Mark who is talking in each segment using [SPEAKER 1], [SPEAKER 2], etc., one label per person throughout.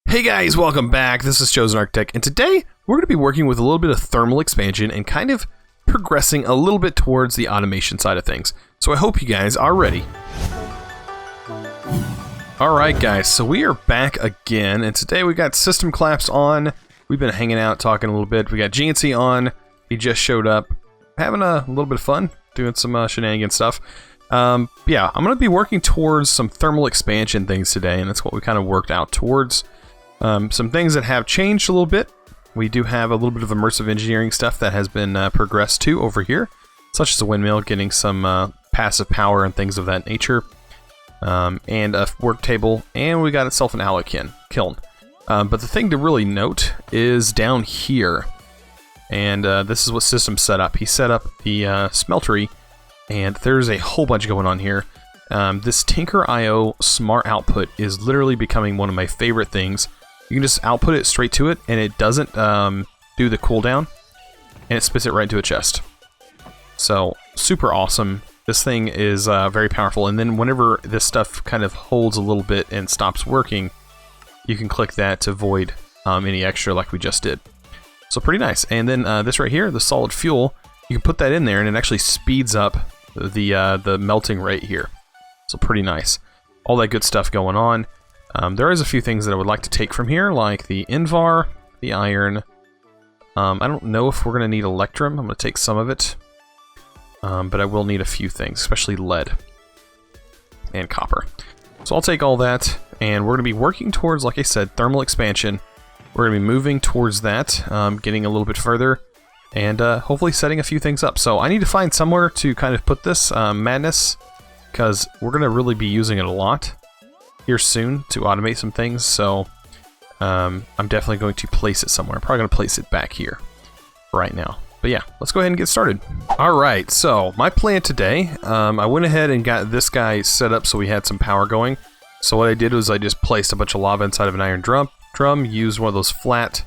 [SPEAKER 1] Hey guys, welcome back. This is ChosenArchitect, and today we're going to be working with a little bit of thermal expansion and kind of progressing a little bit towards the automation side of things. So I hope you guys are ready. Alright guys, so we are back again, and today we got System Collapse on. We've been hanging out, talking a little bit. We got GNC on. He just showed up. Having a little bit of fun, doing some shenanigan stuff. Yeah, I'm going to be working towards some thermal expansion things today, and that's what we kind of worked out towards. Some things that have changed a little bit. We do have a little bit of immersive engineering stuff that has been progressed to over here, such as a windmill, getting some passive power and things of that nature, and a work table, and we got itself an alloy kiln. But the thing to really note is down here, and this is what System set up. He set up the smeltery, and there's a whole bunch going on here. This Tinker.io smart output is literally becoming one of my favorite things. You can just output it straight to it, and it doesn't do the cooldown, and it spits it right into a chest. So, super awesome. This thing is very powerful, and then whenever this stuff kind of holds a little bit and stops working, you can click that to void any extra like we just did. So pretty nice. And then this right here, the solid fuel, you can put that in there, and it actually speeds up the melting rate here. So pretty nice. All that good stuff going on. There is a few things that I would like to take from here, like the Invar, the iron. I don't know if we're going to need electrum. I'm going to take some of it. But I will need a few things, especially lead and copper. So I'll take all that, and we're going to be working towards, like I said, thermal expansion. We're going to be moving towards that, getting a little bit further, and hopefully setting a few things up. So I need to find somewhere to kind of put this madness, because we're going to really be using it a lot here soon to automate some things, so I'm definitely going to place it somewhere. I'm probably going to place it back here right now. But yeah, let's go ahead and get started. Alright, so my plan today, I went ahead and got this guy set up so we had some power going. So what I did was I just placed a bunch of lava inside of an iron drum, used one of those flat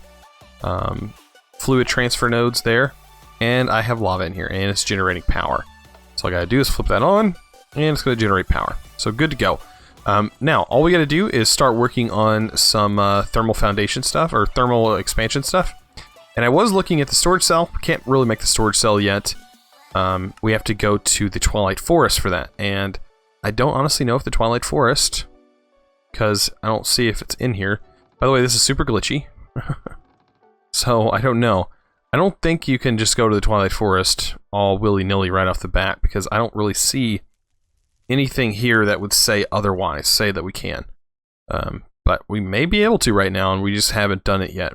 [SPEAKER 1] fluid transfer nodes there, and I have lava in here, and it's generating power. So all I gotta do is flip that on, and it's going to generate power. So good to go. Now, all we got to do is start working on some thermal foundation stuff, or thermal expansion stuff. And I was looking at the storage cell. Can't really make the storage cell yet. We have to go to the Twilight Forest for that. And I don't honestly know if the Twilight Forest, because I don't see if it's in here. By the way, this is super glitchy. So, I don't know. I don't think you can just go to the Twilight Forest all willy-nilly right off the bat, because I don't really see anything here that would say otherwise, say that we can. But we may be able to right now, and we just haven't done it yet.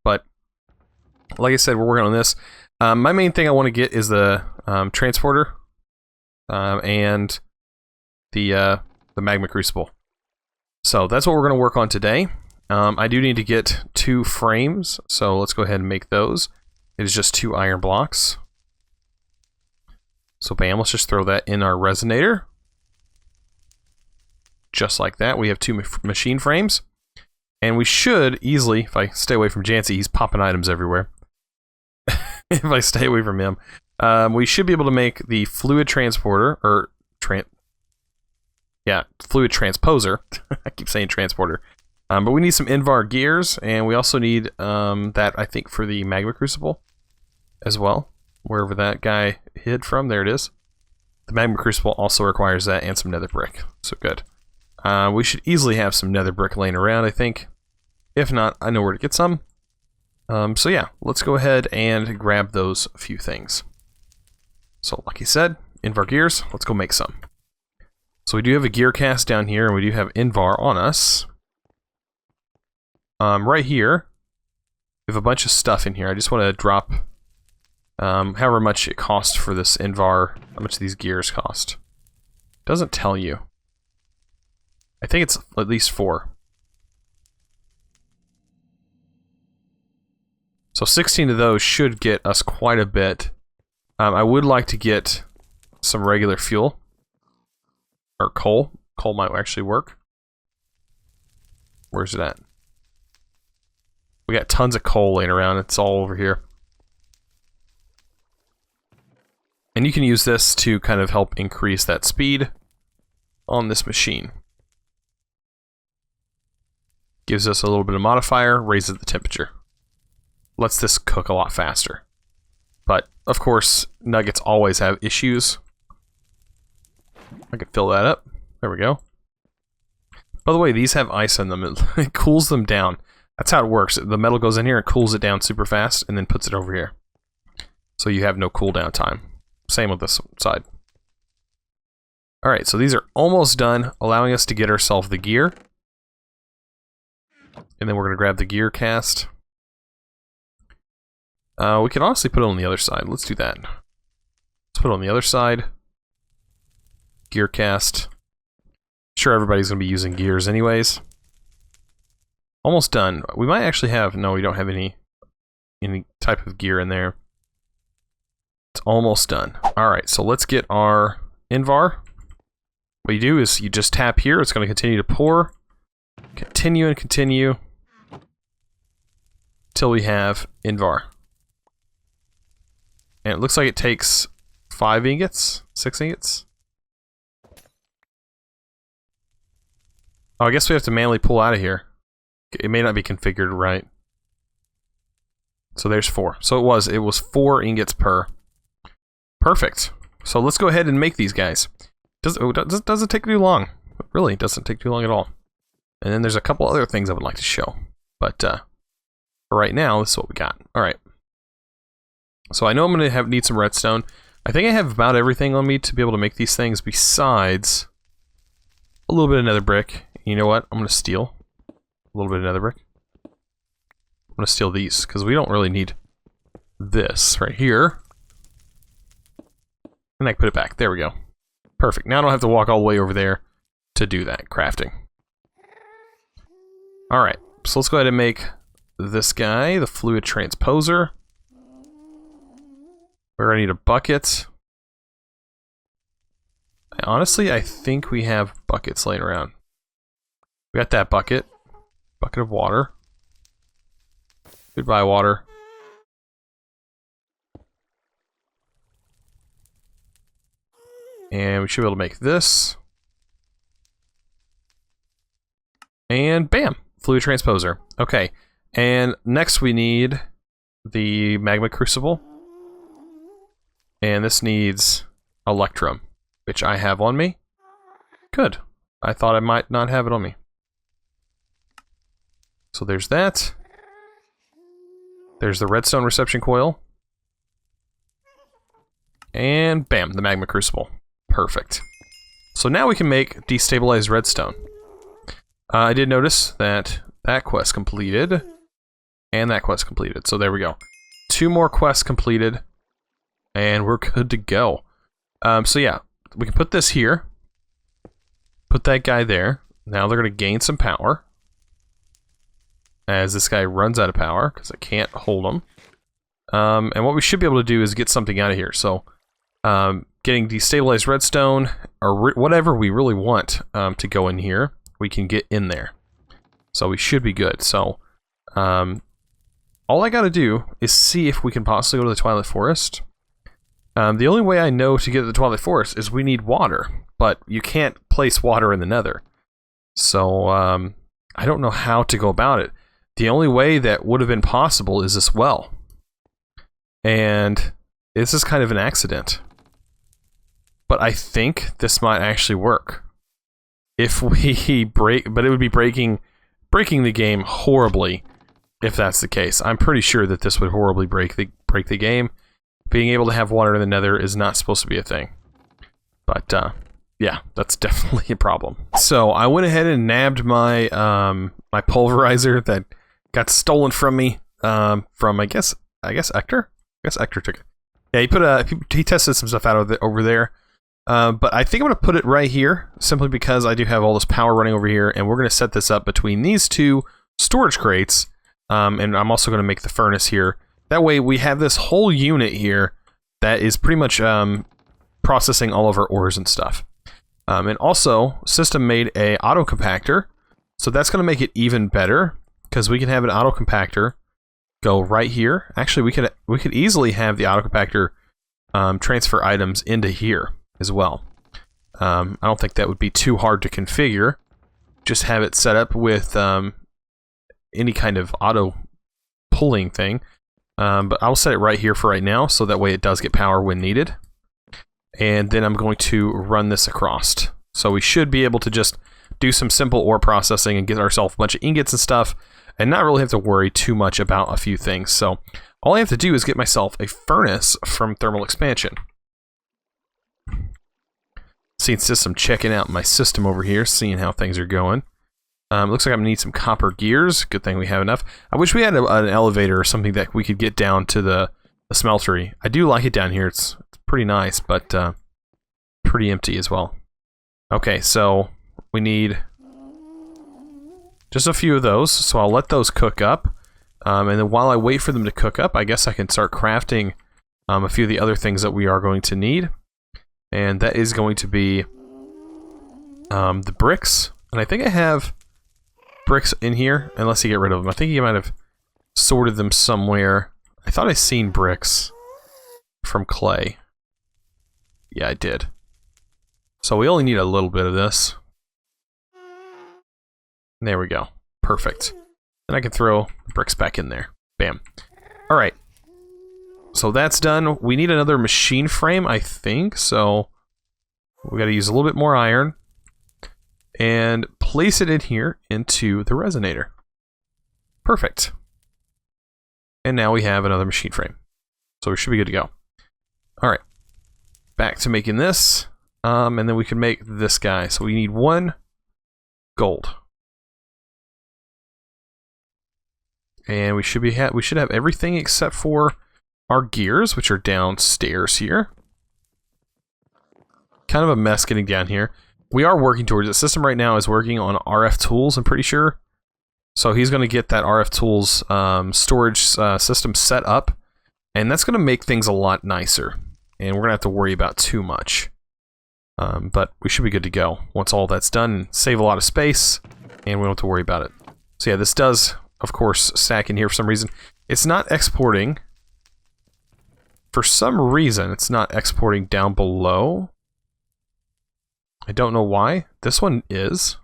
[SPEAKER 1] But, like I said, we're working on this. My main thing I want to get is the transporter and the magma crucible. So that's what we're going to work on today. I do need to get 2 frames, so let's go ahead and make those. It is just 2 iron blocks. So bam, let's just throw that in our resonator. Just like that, we have 2 machine frames. And we should easily, if I stay away from Jancy, he's popping items everywhere. If I stay away from him, we should be able to make the fluid transporter, or fluid transposer. I keep saying transporter. But we need some Invar gears, and we also need that, I think, for the magma crucible as well. Wherever that guy hid from, there it is. The magma crucible also requires that and some nether brick, so good. We should easily have some nether brick laying around, I think. If not, I know where to get some. So yeah, let's go ahead and grab those few things. So like I said, Invar gears, let's go make some. So we do have a gear cast down here, and we do have Invar on us. Right here, we have a bunch of stuff in here. I just want to drop however much it costs for this Invar, how much these gears cost. Doesn't tell you. I think it's at least 4. So 16 of those should get us quite a bit. I would like to get some regular fuel. Or coal. Coal might actually work. Where's it at? We got tons of coal laying around. It's all over here. And you can use this to kind of help increase that speed on this machine. Gives us a little bit of modifier, raises the temperature. Lets this cook a lot faster. But, of course, nuggets always have issues. I can fill that up. There we go. By the way, these have ice in them. It cools them down. That's how it works. The metal goes in here and cools it down super fast, and then puts it over here. So you have no cooldown time. Same with this side. Alright, so these are almost done, allowing us to get ourselves the gear. And then we're going to grab the gear cast. We can honestly put it on the other side. Let's do that. Let's put it on the other side. Gear cast. Sure, everybody's going to be using gears anyways. Almost done. We might actually have... No, we don't have any type of gear in there. It's almost done. Alright, so let's get our Invar. What you do is you just tap here. It's going to continue to pour. Continue and continue. Till we have Invar. And it looks like it takes 5 ingots? 6 ingots? Oh, I guess we have to manually pull out of here. It may not be configured right. So there's 4. So it was 4 ingots per. Perfect. So let's go ahead and make these guys. Doesn't take too long. It really doesn't take too long at all. And then there's a couple other things I would like to show. But for right now, this is what we got. Alright. So I know I'm going to need some redstone. I think I have about everything on me to be able to make these things besides a little bit of nether brick. You know what? I'm going to steal a little bit of nether brick. I'm going to steal these because we don't really need this right here. And I can put it back. There we go. Perfect. Now I don't have to walk all the way over there to do that crafting. Alright, so let's go ahead and make this guy, the fluid transposer. We're going to need a bucket. Honestly, I think we have buckets laying around. We got that bucket. Bucket of water. Goodbye, water. And we should be able to make this. And bam! Fluid transposer. Okay. And next we need the magma crucible. And this needs electrum, which I have on me. Good. I thought I might not have it on me. So there's that. There's the redstone reception coil. And bam, the magma crucible. Perfect. So now we can make destabilized redstone. I did notice that that quest completed. And that quest completed. So there we go. 2 more quests completed. And we're good to go. So yeah, we can put this here. Put that guy there. Now they're going to gain some power. As this guy runs out of power, because I can't hold him. And what we should be able to do is get something out of here. So, getting destabilized redstone, or whatever we really want to go in here, we can get in there. So we should be good. So, all I gotta do is see if we can possibly go to the Twilight Forest. The only way I know to get to the Twilight Forest is we need water, but you can't place water in the Nether. So, I don't know how to go about it. The only way that would have been possible is this well. And this is kind of an accident. But I think this might actually work. If we break, but it would be breaking the game horribly if that's the case. I'm pretty sure that this would horribly break the game. Being able to have water in the Nether is not supposed to be a thing. But yeah, that's definitely a problem. So I went ahead and nabbed my my pulverizer that got stolen from me from I guess Ector. I guess Ector took it. Yeah, he tested some stuff out over there. But I think I'm going to put it right here, simply because I do have all this power running over here, and we're going to set this up between these 2 storage crates, and I'm also going to make the furnace here. That way we have this whole unit here that is pretty much processing all of our ores and stuff. And also, system made a auto compactor, so that's going to make it even better, because we can have an auto compactor go right here. Actually, we could easily have the auto compactor transfer items into here as well. I don't think that would be too hard to configure. Just have it set up with any kind of auto pulling thing. But I'll set it right here for right now, so that way it does get power when needed. And then I'm going to run this across. So we should be able to just do some simple ore processing and get ourselves a bunch of ingots and stuff, and not really have to worry too much about a few things. So all I have to do is get myself a furnace from thermal expansion. Seeing system, checking out my system over here, seeing how things are going. Looks like I'm gonna need some copper gears. Good thing we have enough. I wish we had an elevator or something that we could get down to the smeltery. I do like it down here. It's pretty nice, but pretty empty as well. Okay, so we need just a few of those, so I'll let those cook up. And then while I wait for them to cook up, I guess I can start crafting a few of the other things that we are going to need. And that is going to be the bricks. And I think I have bricks in here, unless you get rid of them. I think you might have sorted them somewhere. I thought I seen bricks from clay. Yeah, I did. So we only need a little bit of this. There we go. Perfect. Then I can throw bricks back in there. Bam. Alright. So that's done. We need another machine frame, I think. So we gotta use a little bit more iron. And place it in here into the resonator. Perfect. And now we have another machine frame. So we should be good to go. Alright. Back to making this. And then we can make this guy. So we need 1 gold. And we should have everything except for our gears, which are downstairs here. Kind of a mess getting down here. We are working towards it. The system right now is working on RF tools, I'm pretty sure. So he's going to get that RF tools storage system set up. And that's going to make things a lot nicer. And we're going to have to worry about too much. But we should be good to go once all that's done, and save a lot of space, and we don't have to worry about it. So yeah, this does, of course, stack in here for some reason. It's not exporting. For some reason, it's not exporting down below. I don't know why. This one is.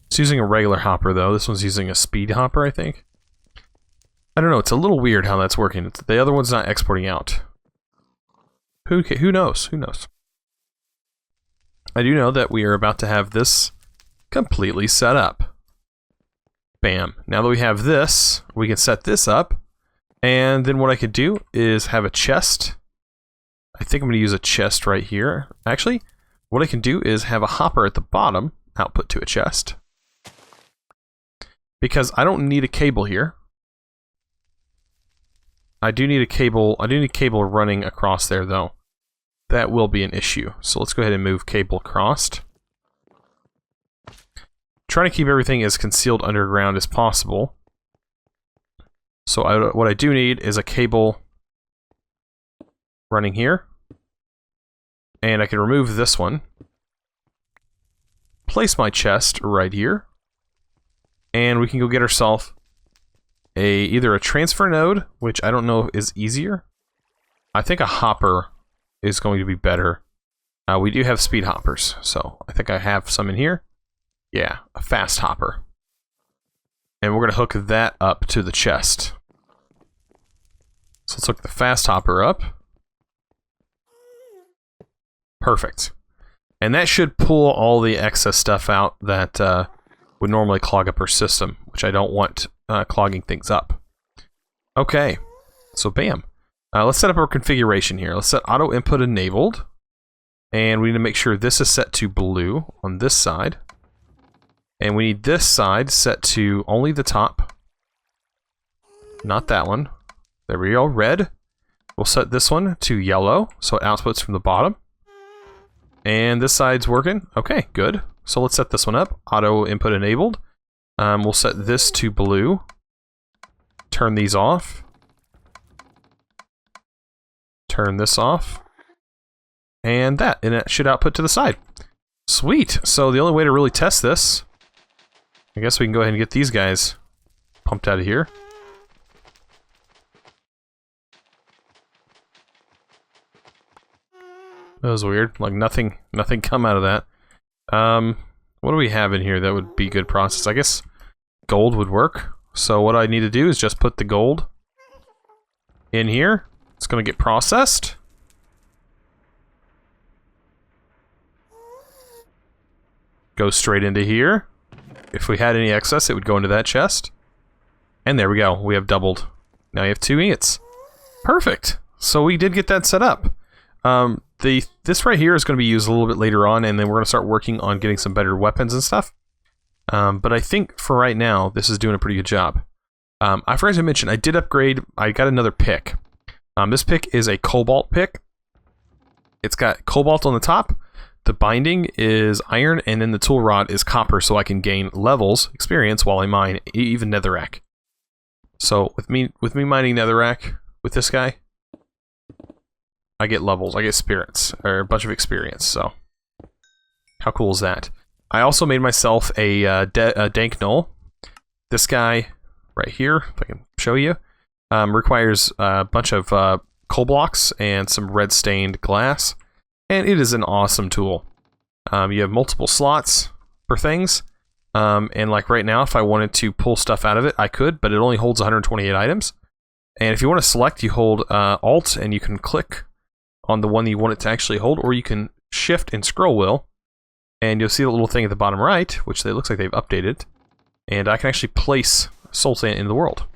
[SPEAKER 1] It's using a regular hopper, though. This one's using a speed hopper, I think. I don't know. It's a little weird how that's working. The other one's not exporting out. Who knows? Who knows? I do know that we are about to have this completely set up. Bam. Now that we have this, we can set this up. And then what I could do is have a chest. I think I'm going to use a chest right here. Actually, what I can do is have a hopper at the bottom, output to a chest. Because I don't need a cable here. I do need a cable running across there, though. That will be an issue. So let's go ahead and move cable across. Trying to keep everything as concealed underground as possible. So what I do need is a cable running here. And I can remove this one. Place my chest right here. And we can go get ourselves either a transfer node, which I don't know is easier. I think a hopper is going to be better. We do have speed hoppers, so I think I have some in here. Yeah, a fast hopper. And we're going to hook that up to the chest. So let's hook the fast hopper up. Perfect. And that should pull all the excess stuff out that would normally clog up our system, which I don't want clogging things up. Okay, so bam. Let's set up our configuration here. Let's set auto input enabled. And we need to make sure this is set to blue on this side. And we need this side set to only the top. Not that one. There we go, red. We'll set this one to yellow, so it outputs from the bottom. And this side's working. Okay, good. So let's set this one up. Auto input enabled. We'll set this to blue. Turn these off. Turn this off. And it should output to the side. Sweet. So the only way to really test this, I guess we can go ahead and get these guys pumped out of here. That was weird. Like nothing come out of that. What do we have in here that would be good process? I guess gold would work. So what I need to do is just put the gold in here. It's going to get processed. Go straight into here. If we had any excess, it would go into that chest. And there we go. We have doubled. Now you have 2 ingots. Perfect. So we did get that set up. This right here is going to be used a little bit later on, and then we're going to start working on getting some better weapons and stuff. But I think for right now, this is doing a pretty good job. I forgot to mention, I did upgrade. I got another pick. This pick is a cobalt pick. It's got cobalt on the top. The binding is iron, and then the tool rod is copper, so I can gain levels, experience, while I mine even netherrack. So with me mining netherrack with this guy, I get levels, I get spirits, or a bunch of experience. So how cool is that? I also made myself a dank knoll. This guy right here, if I can show you, requires a bunch of coal blocks and some red stained glass. And it is an awesome tool. You have multiple slots for things. And like right now, if I wanted to pull stuff out of it, I could, but it only holds 128 items. And if you want to select, you hold Alt and you can click on the one that you want it to actually hold, or you can Shift and scroll wheel. And you'll see the little thing at the bottom right, which it looks like they've updated. And I can actually place soul sand in the world.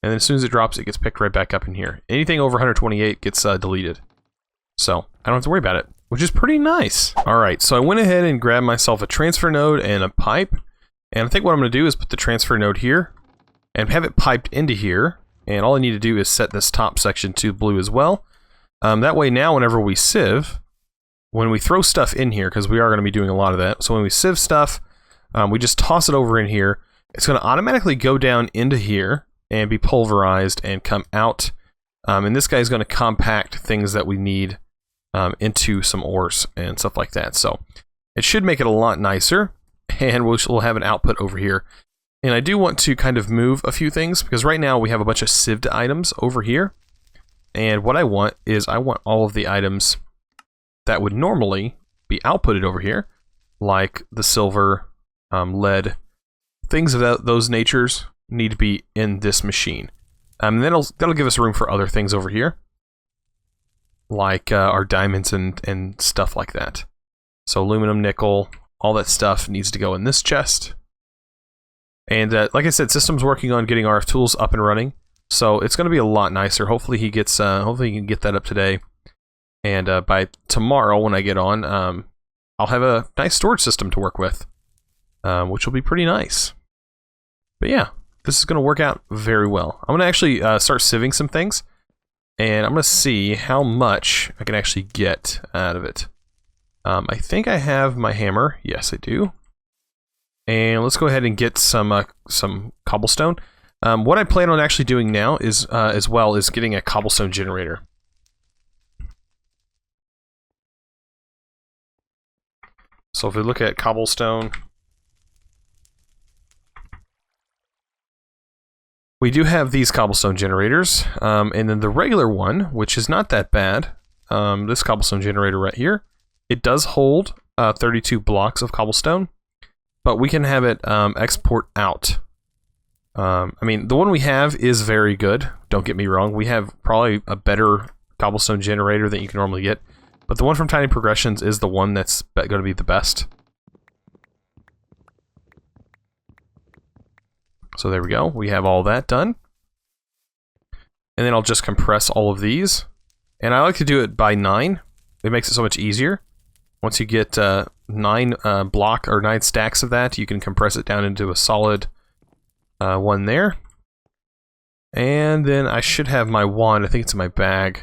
[SPEAKER 1] And then as soon as it drops, it gets picked right back up in here. Anything over 128 gets deleted. So I don't have to worry about it, which is pretty nice. Alright, so I went ahead and grabbed myself a transfer node and a pipe. And I think what I'm going to do is put the transfer node here and have it piped into here. And all I need to do is set this top section to blue as well. That way now whenever we sieve, when we throw stuff in here, because we are going to be doing a lot of that, so when we sieve stuff, we just toss it over in here. It's going to automatically go down into here and be pulverized and come out. And this guy is going to compact things that we need into some ores and stuff like that. So it should make it a lot nicer, and we'll have an output over here. And I do want to kind of move a few things, because right now we have a bunch of sieved items over here. And what I want is I want all of the items that would normally be outputted over here, like the silver, lead, things of those natures need to be in this machine. And then that'll give us room for other things over here, like our diamonds and stuff like that. So aluminum, nickel, all that stuff needs to go in this chest. And like I said, System's working on getting RF tools up and running, so it's going to be a lot nicer. Hopefully he gets, hopefully he can get that up today. And by tomorrow, when I get on, I'll have a nice storage system to work with, which will be pretty nice. But yeah, this is going to work out very well. I'm going to actually start sieving some things, and I'm going to see how much I can actually get out of it. I think I have my hammer. Yes, I do. And let's go ahead and get some cobblestone. What I plan on actually doing now is, as well, is getting a cobblestone generator. So if we look at cobblestone, we do have these cobblestone generators, and then the regular one, which is not that bad, this cobblestone generator right here, it does hold 32 blocks of cobblestone, but we can have it export out. I mean, the one we have is very good, don't get me wrong. We have probably a better cobblestone generator than you can normally get, but the one from Tiny Progressions is the one that's going to be the best. So there we go, we have all that done. And then I'll just compress all of these. And I like to do it by 9. It makes it so much easier. Once you get 9 block or 9 stacks of that, you can compress it down into a solid one there. And then I should have my wand, I think it's in my bag.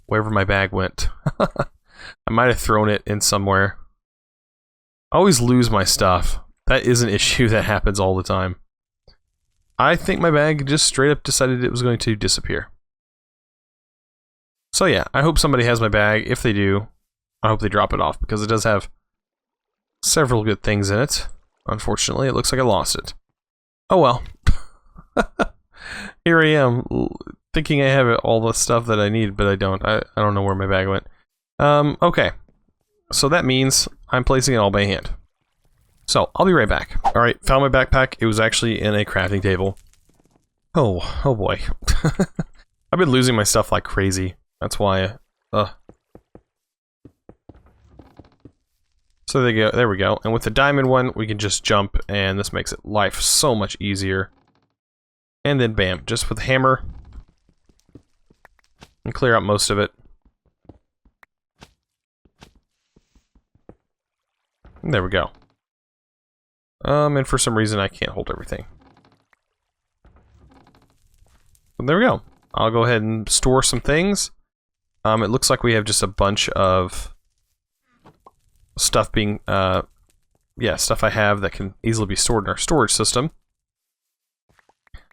[SPEAKER 1] Wherever my bag went. I might have thrown it in somewhere. I always lose my stuff. That is an issue that happens all the time. I think my bag just straight up decided it was going to disappear. So yeah, I hope somebody has my bag. If they do, I hope they drop it off, because it does have several good things in it. Unfortunately, it looks like I lost it. Oh well. Here I am, thinking I have all the stuff that I need, but I don't. I don't know where my bag went. Okay. So that means I'm placing it all by hand. So, I'll be right back. Alright, found my backpack. It was actually in a crafting table. Oh boy. I've been losing my stuff like crazy. That's why, So there we go. And with the diamond one, we can just jump, and this makes it life so much easier. And then bam, just with the hammer, and clear out most of it. And there we go. And for some reason I can't hold everything. But there we go. I'll go ahead and store some things. It looks like we have just a bunch of stuff being, stuff I have that can easily be stored in our storage system.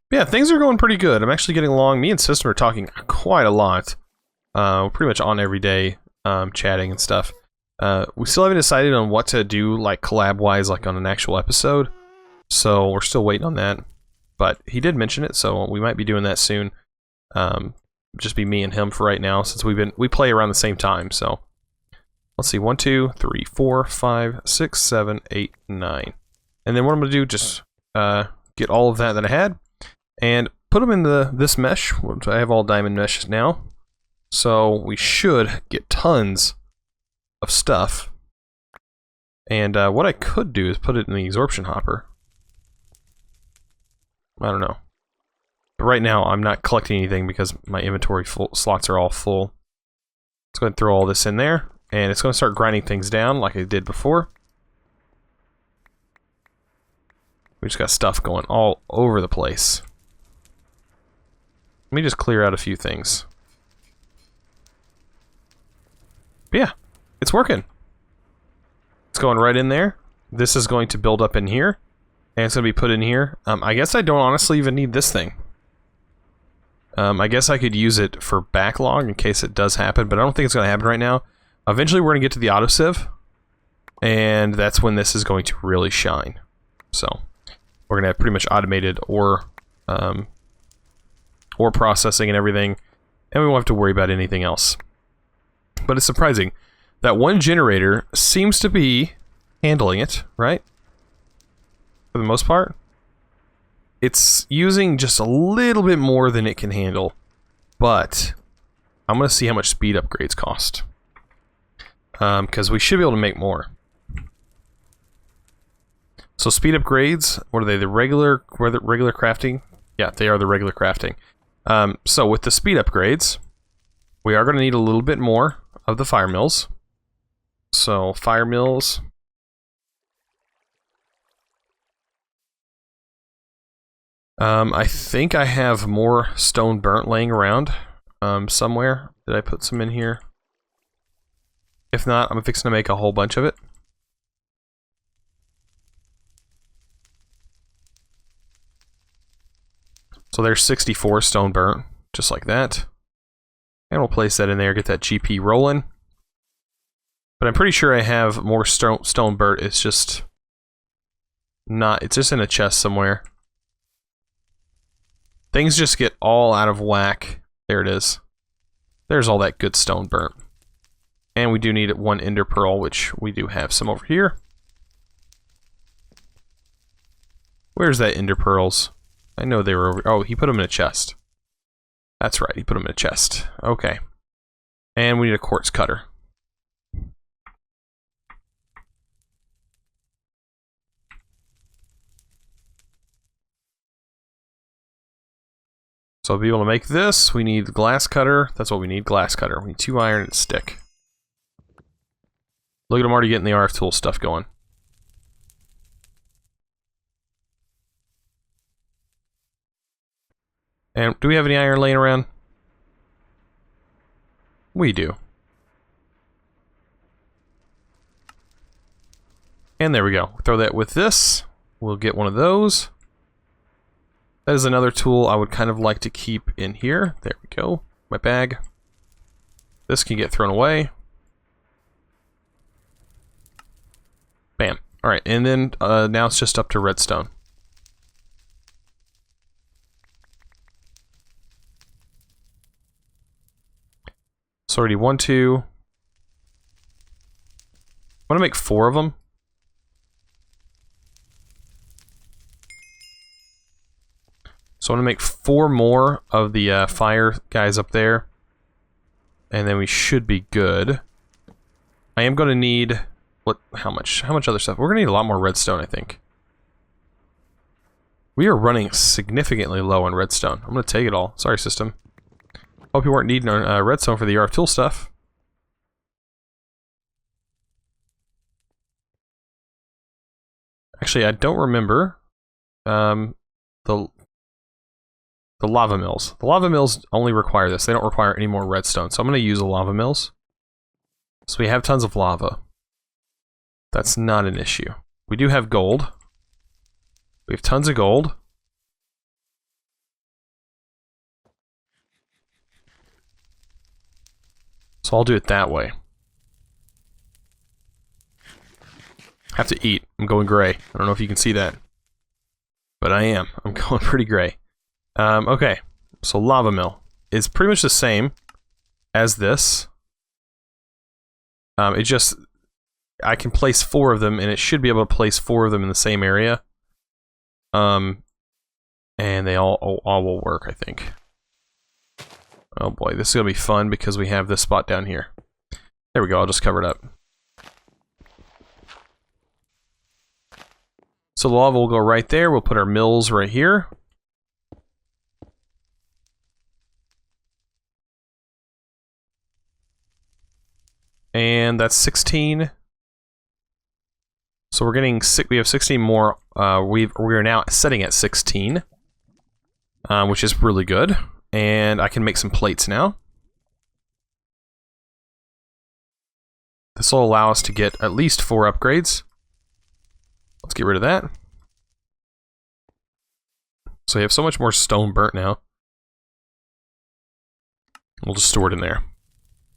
[SPEAKER 1] Yeah, things are going pretty good. I'm actually getting along. Me and System are talking quite a lot. We're pretty much on every day, chatting and stuff. We still haven't decided on what to do, like, collab-wise, like, on an actual episode. So, we're still waiting on that. But he did mention it, so we might be doing that soon. Just be me and him for right now, since we play around the same time, so. Let's see, 1, 2, 3, 4, 5, 6, 7, 8, 9. And then what I'm going to do, just get all of that I had, and put them in this mesh, which I have all diamond meshes now. So we should get tons of stuff. And what I could do is put it in the absorption hopper. I don't know. But right now, I'm not collecting anything because my inventory slots are all full. Let's go ahead and throw all this in there. And it's going to start grinding things down like I did before. We just got stuff going all over the place. Let me just clear out a few things. But yeah, it's working. It's going right in there. This is going to build up in here. And it's going to be put in here. I guess I don't honestly even need this thing. I guess I could use it for backlog in case it does happen, but I don't think it's going to happen right now. Eventually we're going to get to the autosieve, and that's when this is going to really shine. So, we're going to have pretty much automated ore processing and everything, and we won't have to worry about anything else. But it's surprising that one generator seems to be handling it, right? For the most part. It's using just a little bit more than it can handle, but I'm going to see how much speed upgrades cost. Because we should be able to make more. So speed upgrades, what are they? The regular crafting? Yeah, they are the regular crafting. So with the speed upgrades, we are going to need a little bit more of the fire mills. So fire mills. I think I have more stone burnt laying around somewhere. Did I put some in here? If not, I'm fixing to make a whole bunch of it. So there's 64 stone burnt, just like that. And we'll place that in there, get that GP rolling. But I'm pretty sure I have more stone burnt, it's just not, it's just in a chest somewhere. Things just get all out of whack. There it is. There's all that good stone burnt. And we do need one ender pearl, which we do have some over here. Where's that ender pearls? I know they were over... Oh, he put them in a chest. That's right, he put them in a chest. Okay. And we need a quartz cutter. So to be able to make this, we need glass cutter. That's what we need, glass cutter. We need 2 iron and a stick. Look at him already getting the RF tool stuff going. And do we have any iron laying around? We do. And there we go. Throw that with this. We'll get one of those. That is another tool I would kind of like to keep in here. There we go. My bag. This can get thrown away. Bam. Alright, and then now it's just up to redstone. So already 1, 2. want to make 4 of them. So I'm going to make 4 more of the fire guys up there. And then we should be good. I am going to need... what? How much other stuff? We're going to need a lot more redstone, I think. We are running significantly low on redstone. I'm going to take it all. Sorry, system. Hope you weren't needing redstone for the RF tool stuff. Actually, I don't remember the lava mills. The lava mills only require this. They don't require any more redstone. So I'm going to use the lava mills. So we have tons of lava. That's not an issue. We do have gold. We have tons of gold. So I'll do it that way. Have to eat. I'm going gray. I don't know if you can see that. But I am. I'm going pretty gray. Okay. So lava mill is pretty much the same as this. It just... I can place 4 of them, and it should be able to place 4 of them in the same area. And they all will work, I think. Oh boy, this is gonna be fun because we have this spot down here. There we go, I'll just cover it up. So the lava will go right there, we'll put our mills right here. And that's 16. So we're getting we have 16 more. We are now sitting at 16, which is really good. And I can make some plates now. This will allow us to get at least 4 upgrades. Let's get rid of that. So you have so much more stone burnt now. We'll just store it in there.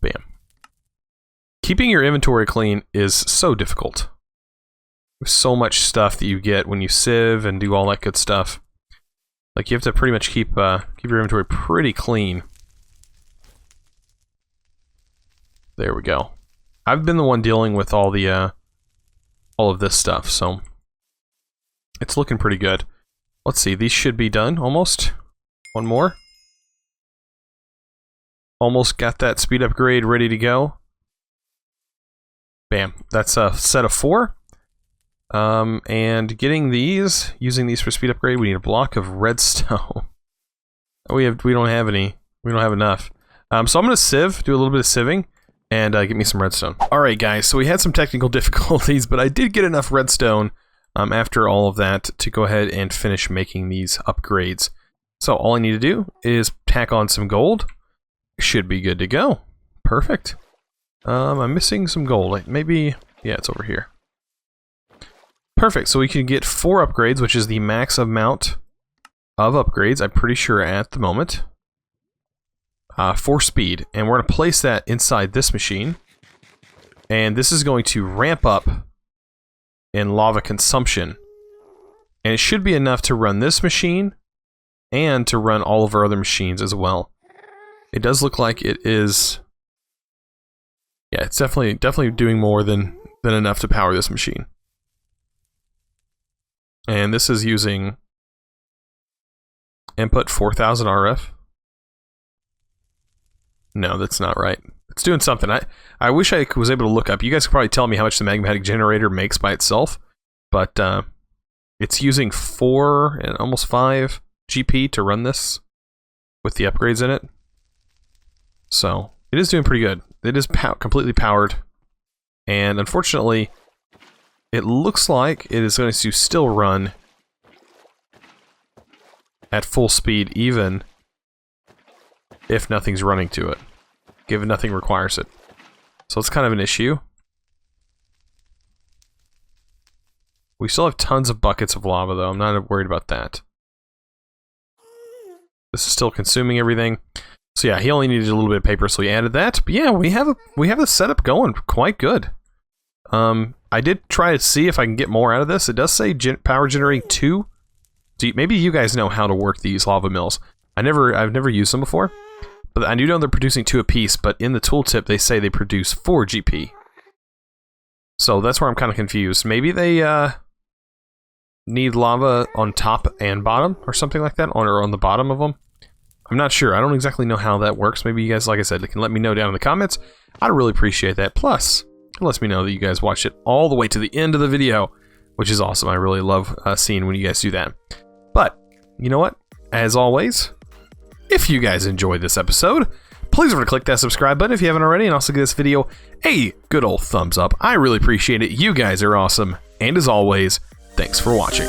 [SPEAKER 1] Bam. Keeping your inventory clean is so difficult. There's so much stuff that you get when you sieve and do all that good stuff. Like, you have to pretty much keep your inventory pretty clean. There we go. I've been the one dealing with all the all of this stuff, so it's looking pretty good. Let's see, these should be done almost. One more. Almost got that speed upgrade ready to go. Bam. That's a set of 4. And getting these, using these for speed upgrade, we need a block of redstone. we don't have any. We don't have enough. So I'm gonna sieve, do a little bit of sieving, and get me some redstone. Alright guys, so we had some technical difficulties, but I did get enough redstone after all of that to go ahead and finish making these upgrades. So all I need to do is tack on some gold. Should be good to go. Perfect. I'm missing some gold. Maybe, yeah, it's over here. Perfect, so we can get 4 upgrades, which is the max amount of upgrades, I'm pretty sure, at the moment. 4 speed, and we're going to place that inside this machine. And this is going to ramp up in lava consumption. And it should be enough to run this machine, and to run all of our other machines as well. It does look like it is... yeah, it's definitely doing more than enough to power this machine. And this is using input 4000 RF. No, that's not right. It's doing something. I wish I was able to look up. You guys could probably tell me how much the magmatic generator makes by itself, but it's using 4 and almost 5 GP to run this with the upgrades in it. So it is doing pretty good. It is completely powered, and unfortunately, it looks like it is going to still run at full speed, even if nothing's running to it, given nothing requires it. So it's kind of an issue. We still have tons of buckets of lava, though. I'm not worried about that. This is still consuming everything. So yeah, he only needed a little bit of paper, so he added that. But yeah, we have the setup going quite good. I did try to see if I can get more out of this. It does say power generating 2. So maybe you guys know how to work these lava mills. I've never used them before, but I do know they're producing 2 apiece. But in the tooltip, they say they produce 4 GP. So that's where I'm kind of confused. Maybe they need lava on top and bottom or something like that, or on the bottom of them. I'm not sure. I don't exactly know how that works. Maybe you guys, like I said, can let me know down in the comments. I'd really appreciate that. Plus, it lets me know that you guys watched it all the way to the end of the video, which is awesome. I really love seeing when you guys do that. But, you know what? As always, if you guys enjoyed this episode, please remember to click that subscribe button if you haven't already, and also give this video a good old thumbs up. I really appreciate it. You guys are awesome. And as always, thanks for watching.